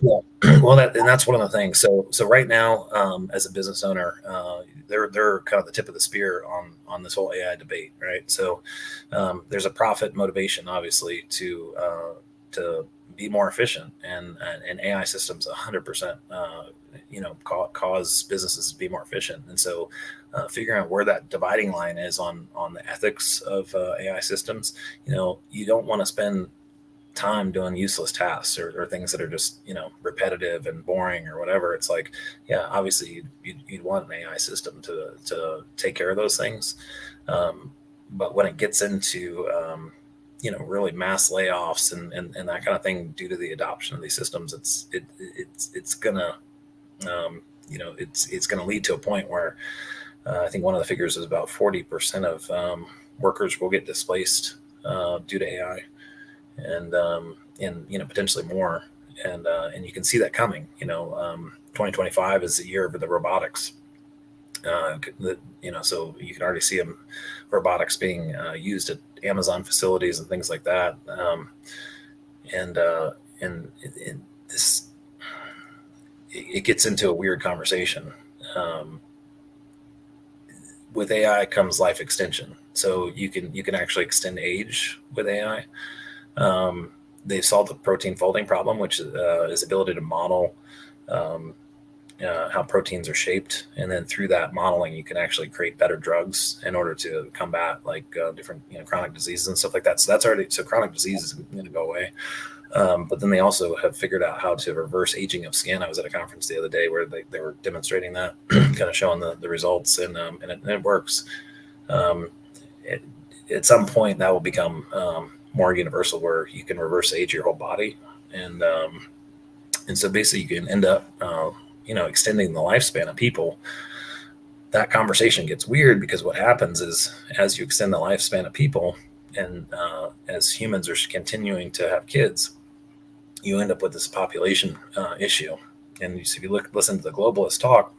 Well, that's one of the things. So right now, as a business owner, they're kind of the tip of the spear on this whole AI debate, right? So there's a profit motivation, obviously, to be more efficient, and AI systems 100%, cause businesses to be more efficient. And so figuring out where that dividing line is on the ethics of AI systems, you don't want to spend time doing useless tasks or things that are just repetitive and boring or whatever. It's like, yeah, obviously you'd want an AI system to take care of those things, but when it gets into really mass layoffs and that kind of thing due to the adoption of these systems, it's gonna it's gonna lead to a point where I think one of the figures is about 40% of workers will get displaced due to AI. And potentially more, and you can see that coming. 2025 is the year of the robotics. So you can already see robotics being used at Amazon facilities and things like that. And this it gets into a weird conversation. With AI comes life extension, so you can actually extend age with AI. They've solved the protein folding problem, which is ability to model how proteins are shaped, and then through that modeling, you can actually create better drugs in order to combat different chronic diseases and stuff like that. So chronic disease is going to go away. But then they also have figured out how to reverse aging of skin. I was at a conference the other day where they were demonstrating that, kind of showing the results, and it works. At some point, that will become more universal, where you can reverse age your whole body, and so basically you can end up extending the lifespan of people. That conversation gets weird, because what happens is, as you extend the lifespan of people, and as humans are continuing to have kids, you end up with this population issue. And if you listen to the globalists talk,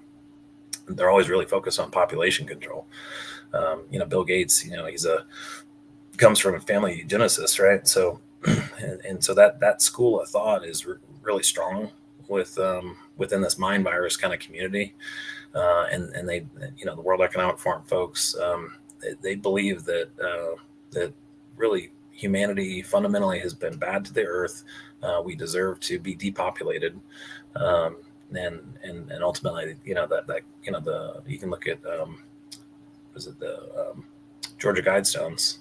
they're always really focused on population control. Bill Gates, comes from a family eugenicist, right? So, and so that school of thought is really strong within this mind virus kind of community, and they, the World Economic Forum folks, they believe that really humanity fundamentally has been bad to the earth. We deserve to be depopulated, and ultimately, you can look at the Georgia Guidestones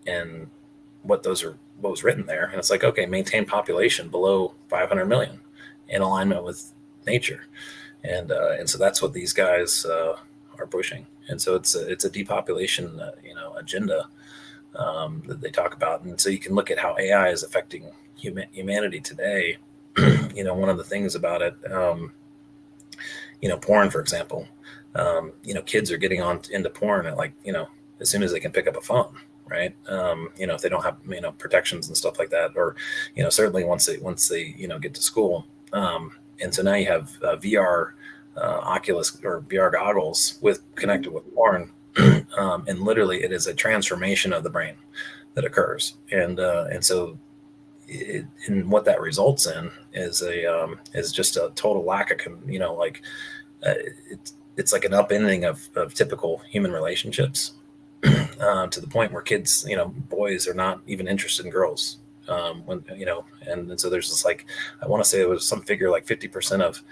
and what was written there, and it's like, okay, maintain population below 500 million in alignment with nature, and so that's what these guys are pushing. And so it's a depopulation agenda that they talk about. And so you can look at how AI is affecting humanity today. One of the things about it, porn, for example, kids are getting into porn at as soon as they can pick up a phone, right? If they don't have, protections and stuff like that, or, certainly once they get to school. And so now you have VR, Oculus or VR goggles connected with porn. And literally it is a transformation of the brain that occurs. And so and what that results in is just a total lack of, it's like an upending of typical human relationships, to the point where kids, boys are not even interested in girls. And so there's this, I want to say it was some figure like 50% of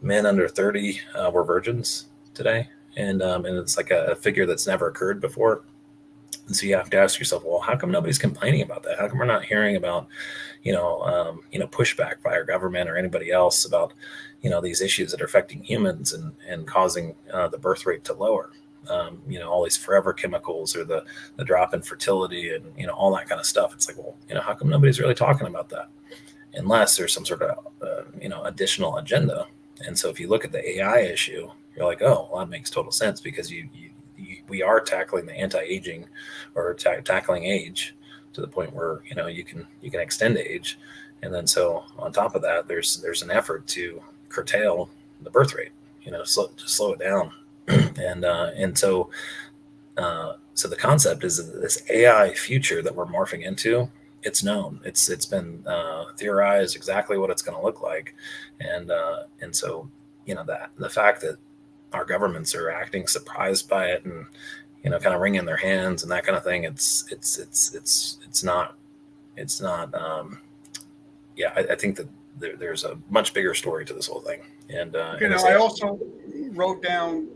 men under 30 were virgins today. And it's like a figure that's never occurred before. And so you have to ask yourself, well, how come nobody's complaining about that? How come we're not hearing about, pushback by our government or anybody else about, these issues that are affecting humans and causing the birth rate to lower? All these forever chemicals, or the drop in fertility, and, all that kind of stuff. It's like, well, how come nobody's really talking about that? Unless there's some sort of, additional agenda. And so if you look at the AI issue, you're like, oh, well, that makes total sense, because we are tackling the anti-aging, or tackling age, to the point where, you can extend age. And then so on top of that, there's an effort to curtail the birth rate, slow it down. So the concept is this AI future that we're morphing into. It's known. It's been theorized exactly what it's going to look like, and so that the fact that our governments are acting surprised by it and kind of wringing their hands and that kind of thing. It's not. I think that there's a much bigger story to this whole thing. And I also wrote down,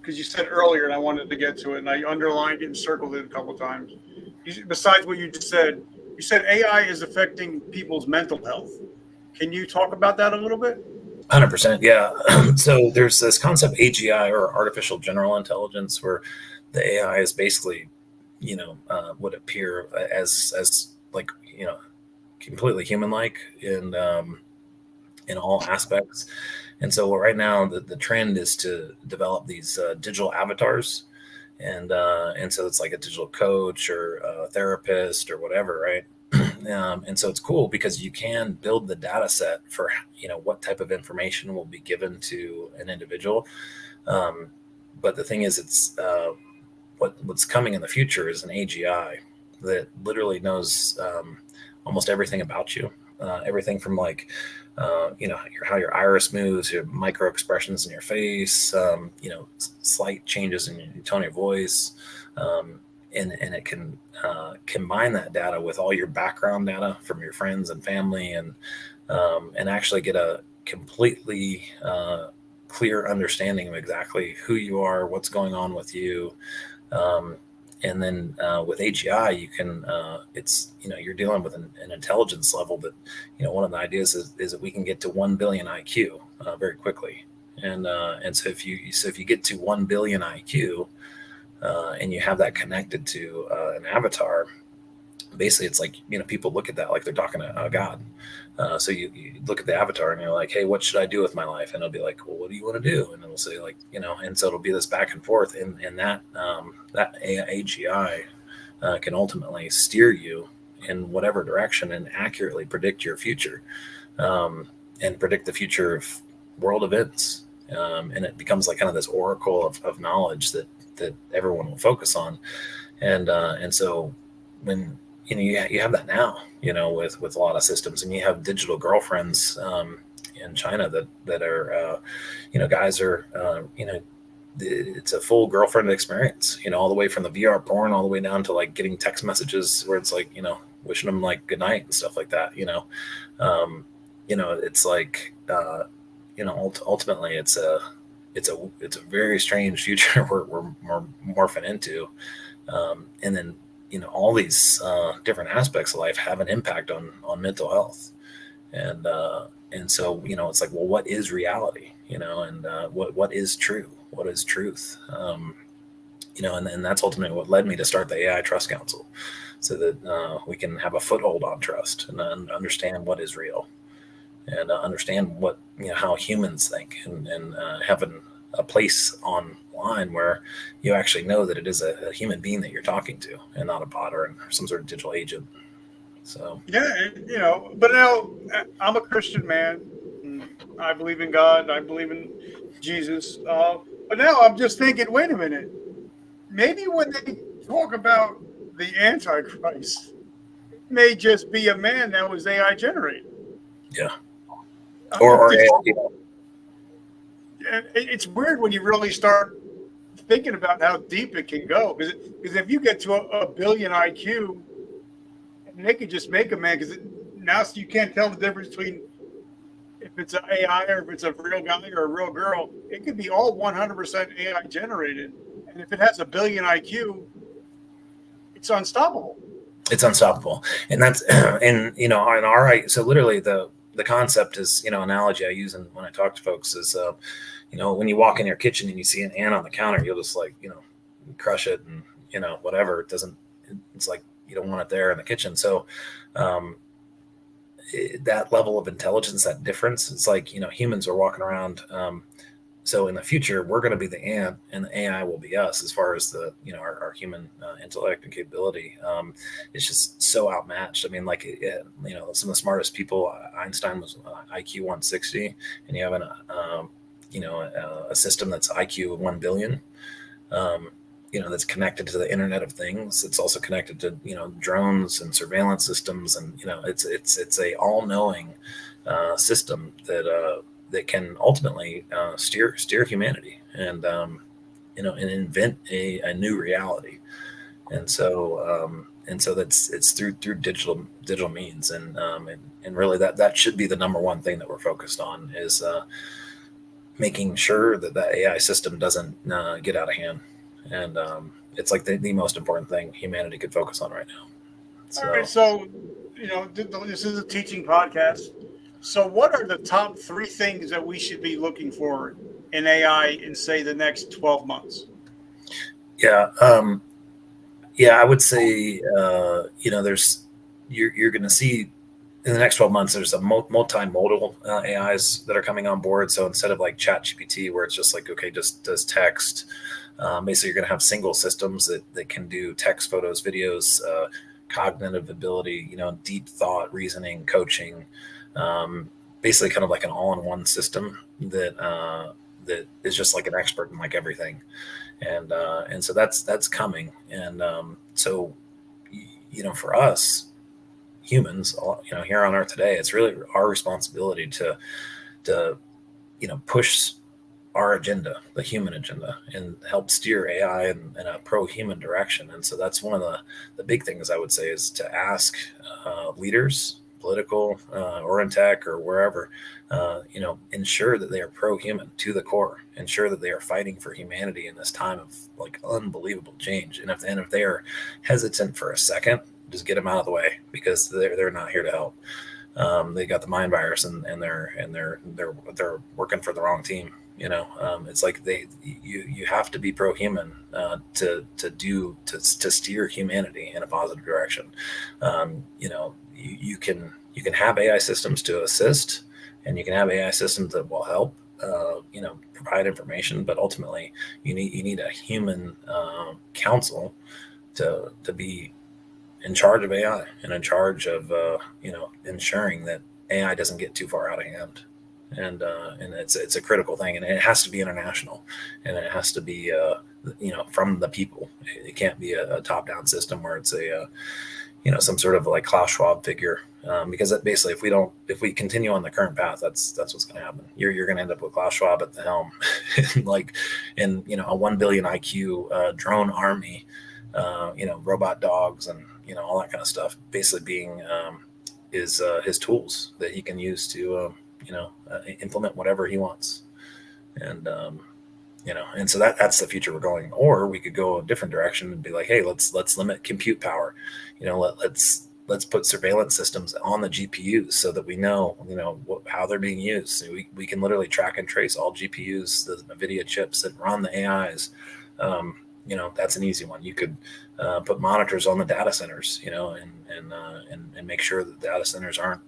because you said earlier, and I wanted to get to it, and I underlined it and circled it a couple of times. Besides what you just said, you said AI is affecting people's mental health. Can you talk about that a little bit? 100%. Yeah. So there's this concept AGI, or artificial general intelligence, where the AI is basically, would appear as like, completely human-like in all aspects. And so right now the trend is to develop these digital avatars. And so it's like a digital coach or a therapist or whatever, right? And so it's cool because you can build the data set for, what type of information will be given to an individual. But the thing is, it's what's coming in the future is an AGI that literally knows almost everything about you, everything from like, how your iris moves, your micro expressions in your face, slight changes in your tone of your voice. And it can combine that data with all your background data from your friends and family, and actually get a completely clear understanding of exactly who you are, what's going on with you. And then with AGI, you can you're dealing with an intelligence level that, one of the ideas is that we can get to 1 billion IQ very quickly. And so if you get to 1 billion IQ, and you have that connected to an avatar, basically it's like, people look at that like they're talking to a god. So you look at the avatar and you're like, hey, what should I do with my life? And it'll be like, well, what do you want to do? And it'll say like, and so it'll be this back and forth, and that AGI can ultimately steer you in whatever direction and accurately predict your future, and predict the future of world events. And it becomes like kind of this oracle of knowledge that everyone will focus on. And so when you have that now, with a lot of systems, and you have digital girlfriends in China that are guys are it's a full girlfriend experience, all the way from the VR porn all the way down to like getting text messages where it's like, wishing them like good night and stuff like that. It's like ultimately it's a very strange future we're morphing into. And then, all these different aspects of life have an impact on mental health. And so, it's like, well, what is reality, and what is true? What is truth? And that's ultimately what led me to start the AI Trust Council, so that we can have a foothold on trust and understand what is real, and understand what, how humans think, and having a place online where you actually know that it is a human being that you're talking to, and not a bot or some sort of digital agent. So but now I'm a Christian man. I believe in God. I believe in Jesus. But now I'm just thinking, wait a minute. Maybe when they talk about the Antichrist, it may just be a man that was AI generated. Yeah. Or it's weird when you really start thinking about how deep it can go. Because if you get to a billion IQ, and they could just make a man, because now you can't tell the difference between if it's an AI or if it's a real guy or a real girl. It could be all 100% AI generated. And if it has a billion IQ, it's unstoppable. It's unstoppable. And that's, in our, so literally the concept is, analogy I use when I talk to folks is, when you walk in your kitchen and you see an ant on the counter, you'll just like, crush it and, whatever. It's like, you don't want it there in the kitchen. So, that level of intelligence, that difference, it's like, humans are walking around, so in the future, we're going to be the ant, and the AI will be us as far as the our human intellect and capability. It's just so outmatched. I mean, like some of the smartest people. Einstein was IQ 160, and you have a system that's IQ 1 billion. That's connected to the Internet of Things. It's also connected to drones and surveillance systems, and it's a all-knowing system that can ultimately steer humanity and and invent a new reality. And so that's it's through digital means, and really that should be the number one thing that we're focused on is making sure that AI system doesn't get out of hand. And it's like the most important thing humanity could focus on right now. All right, so this is a teaching podcast. So what are the top 3 things that we should be looking for in AI in, say, the next 12 months? Yeah, I would say there's you're going to see in the next 12 months there's a multimodal AIs that are coming on board. So instead of like ChatGPT, where it's just like, okay, just does text, basically you're going to have single systems that can do text, photos, videos, cognitive ability, deep thought, reasoning, coaching, basically kind of like an all-in-one system that is just like an expert in like everything. And so that's coming. And so for us humans, here on Earth today, it's really our responsibility to push our agenda, the human agenda, and help steer AI in a pro-human direction. And so that's one of the big things I would say is to ask leaders, political or in tech or wherever, ensure that they are pro-human to the core, ensure that they are fighting for humanity in this time of like unbelievable change. And if they are hesitant for a second, just get them out of the way, because they're not here to help. They got the mind virus, and they're working for the wrong team. It's like you have to be pro-human to steer humanity in a positive direction. You can have AI systems to assist, and you can have AI systems that will help provide information, but ultimately you need a human counsel to be in charge of AI and in charge of ensuring that AI doesn't get too far out of hand. And it's a critical thing, and it has to be international, and it has to be from the people. It can't be a top-down system where it's some sort of like Klaus Schwab figure, because basically if we continue on the current path, that's what's going to happen. You're going to end up with Klaus Schwab at the helm, like in a 1 billion IQ drone army, robot dogs and all that kind of stuff, basically being his tools that he can use to implement whatever he wants. And and so that's the future we're going. Or we could go a different direction and be like, hey, let's limit compute power. Let's put surveillance systems on the GPUs so that we know how they're being used. So we can literally track and trace all GPUs, the NVIDIA chips that run the AIs. That's an easy one. You could put monitors on the data centers, and make sure that data centers aren't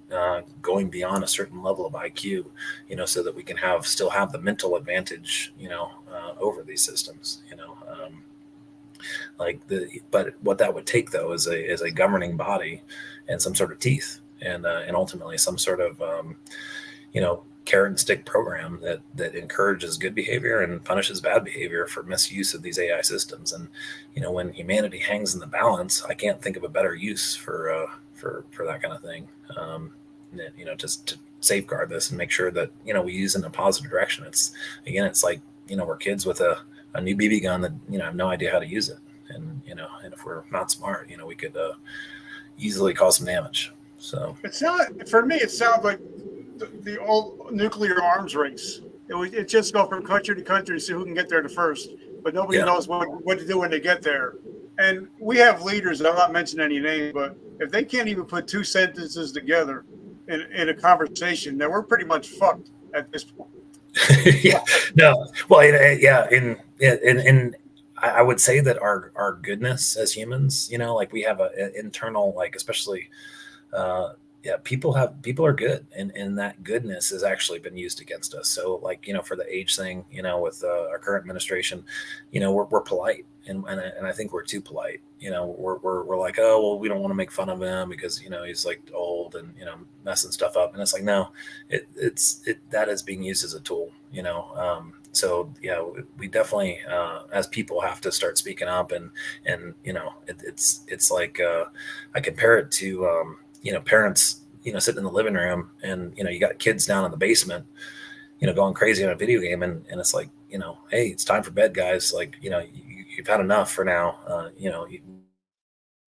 going beyond a certain level of IQ, so that we can still have the mental advantage, over these systems, but what that would take though is a governing body and some sort of teeth, and ultimately some sort of carrot and stick program that encourages good behavior and punishes bad behavior for misuse of these AI systems. And when humanity hangs in the balance, I can't think of a better use for that kind of thing. Just to safeguard this and make sure that we use it in a positive direction. It's like we're kids with a new BB gun that have no idea how to use it, and and if we're not smart, we could easily cause some damage. So it's not, for me, it sounds like the old nuclear arms race. It just go from country to country to see who can get there the first, but nobody knows what to do when they get there. And we have leaders, I'm not mentioning any names, but if they can't even put 2 sentences together in a conversation, then we're pretty much fucked at this point. Yeah, no, well, and I would say that our goodness as humans, like we have an internal, like especially people are good, and that goodness has actually been used against us. So like, for the age thing, with our current administration, we're polite, and I think we're too polite. We're like, oh well, we don't want to make fun of him because he's like old and messing stuff up, and it's like, no, it's that is being used as a tool. So yeah, we definitely as people have to start speaking up, and it's like I compare it to parents, sitting in the living room, and, you got kids down in the basement, going crazy on a video game. And it's like, hey, it's time for bed, guys. Like, you've had enough for now.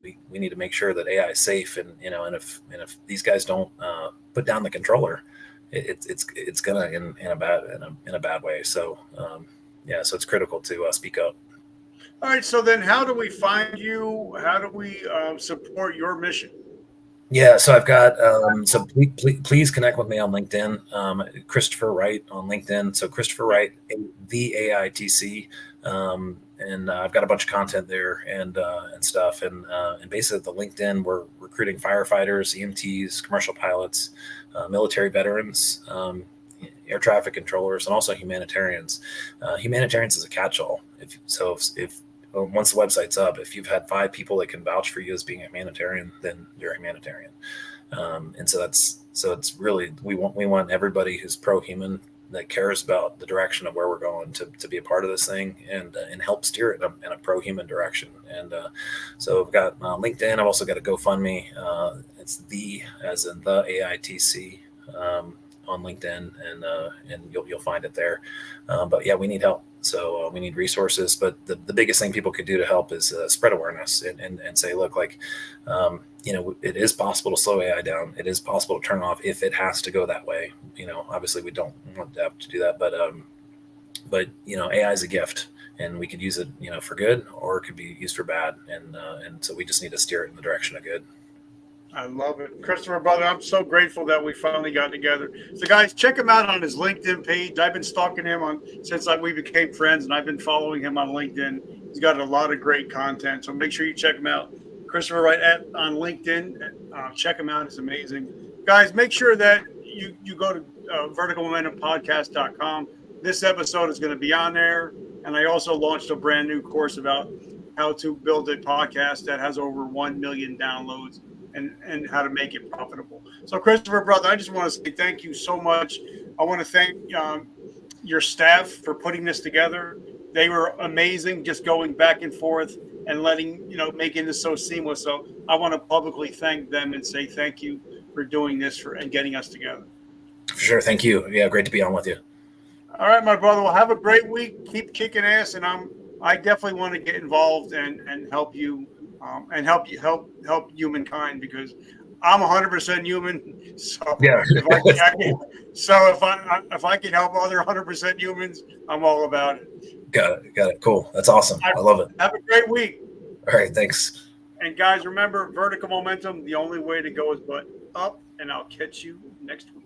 We need to make sure that AI is safe. And if these guys don't put down the controller, it's gonna in a bad way. So, yeah, so it's critical to speak up. All right. So then, how do we find you? How do we support your mission? Yeah, so I've got so please connect with me on LinkedIn, Christopher Wright on LinkedIn. So Christopher Wright, the AITC, and I've got a bunch of content there and stuff. And basically, the LinkedIn, we're recruiting firefighters, EMTs, commercial pilots, military veterans, air traffic controllers, and also humanitarians. Humanitarians is a catch-all. If once the website's up, if you've had 5 people that can vouch for you as being a humanitarian, then you're a humanitarian. And so it's really, we want everybody who's pro-human, that cares about the direction of where we're going, to be a part of this thing and help steer it in a pro-human direction. And so I've got LinkedIn. I've also got a GoFundMe. It's as in the AITC. On LinkedIn, and you'll find it there. But yeah, we need help. So we need resources. But the biggest thing people could do to help is spread awareness and say, look, like, it is possible to slow AI down. It is possible to turn off if it has to go that way. Obviously we don't want to have to do that, but AI is a gift, and we could use it, for good, or it could be used for bad. And so we just need to steer it in the direction of good. I love it. Christopher, brother, I'm so grateful that we finally got together. So, guys, check him out on his LinkedIn page. I've been stalking him since we became friends, and I've been following him on LinkedIn. He's got a lot of great content, so make sure you check him out. Christopher Wright on LinkedIn. Check him out. It's amazing. Guys, make sure that you go to verticalmomentumpodcast.com. This episode is going to be on there, and I also launched a brand new course about how to build a podcast that has over 1 million downloads. And how to make it profitable. So, Christopher, brother, I just want to say thank you so much. I want to thank your staff for putting this together. They were amazing, just going back and forth and making this so seamless. So I want to publicly thank them and say thank you for doing this and getting us together. For sure. Thank you. Yeah, great to be on with you. All right, my brother. Well, have a great week. Keep kicking ass, and I definitely want to get involved and help you. And help humankind, because I'm 100% human. So yeah. if I can help other 100% humans, I'm all about it. Got it. Cool. That's awesome. I love it. Have a great week. All right. Thanks. And guys, remember, vertical momentum. The only way to go is but up. And I'll catch you next week.